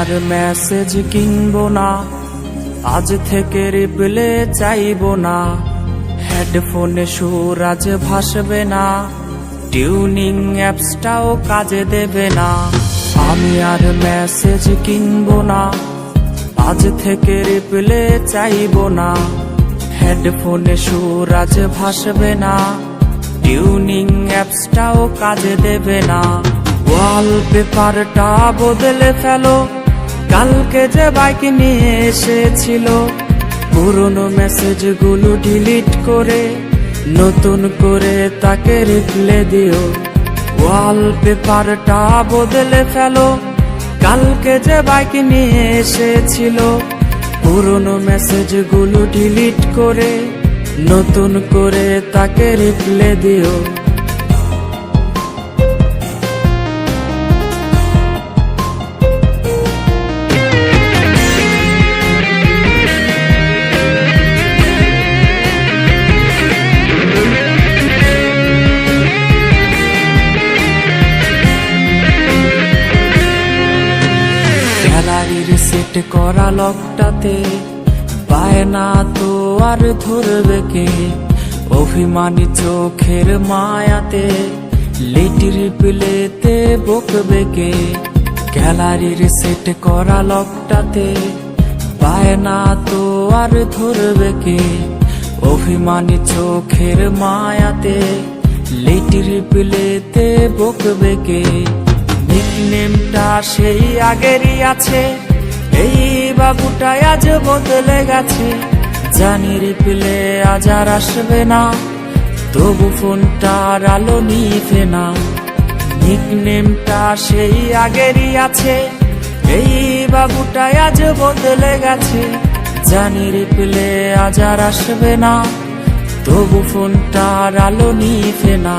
আর message কিনবো না, আজ থেকে রিপ্লে চাইবো না। হেডফোনে সুর আজ ভাসবে না, টিউনিং অ্যাপসটাও কাজে দেবে না। আমি আর মেসেজ কিনবো না, আজ থেকে রিপ্লে চাইবো না। হেডফোনে সুর আজ ভাসবে না, টিউনিং অ্যাপসটাও কাজে দেবে না। ওয়ালপেপারটা বদলে ফেলো, কালকে যে বাইক নিয়ে এসেছিল। পুরনো মেসেজগুলো ডিলিট করে নতুন করে তাকে রিপ্লে দিও। ওয়ালপেপারটা বদলে ফেলো, কালকে যে বাইক নিয়ে এসেছিল। পুরনো মেসেজগুলো ডিলিট করে নতুন করে তাকে রিপ্লে দিও। গ্যালারির সেট করা লকটাতে পায় না তো আর ধরবে কে। অভিমানী চোখের মায়াতে লেট রিপ্লেতে বকবে কে। গ্যালারির সেট করা লকটাতে পায় না তো আর ধরবে কে। অভিমানী চোখের মায়াতে লেট রিপ্লেতে বকবে কে। নিকনেমটা সেই আগেরই আছে, এই বাবুটা আজ বদলে গেছে। জানি রিপ্লে আজ আর আসবে না, তবু ফোনটার আলো নিভে না। নিকনেমটা সেই আগেরই আছে, এই বাবুটা আজ বদলে গেছে। জানি রিপ্লে আজ আর আসবে না, তবু ফোনটার আলো নিভে না।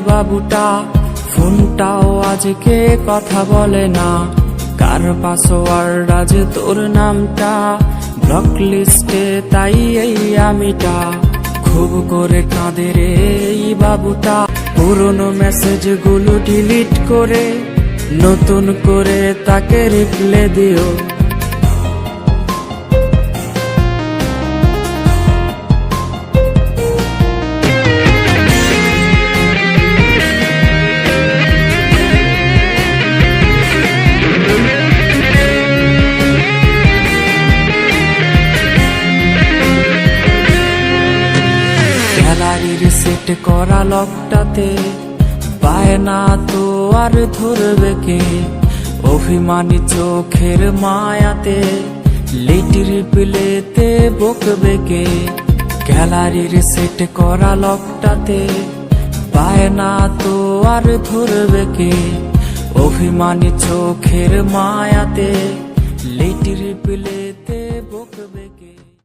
বাবুটা ফোনটাও আজকে কথা বলে না। কার পাসওয়ার্ড আজ তোর নামটা, ব্লক লিস্টে তাই এই আমিটা। খুব করে কাঁদে রে এই বাবুটা, পুরনো মেসেজগুলো ডিলিট করে নতুন করে তাকে রিপ্লে দিও। গ্যালারির সেট করা লকটাতে পায় না তো আর ধরবে কে। অভিমানী চোখের মায়াতে লেট রিপ্লেতে বকবে কে। গ্যালারির সেট করা লকটাতে পায় না তো আর ধরবে কে। অভিমানী চোখের মায়াতে লেট রিপ্লেতে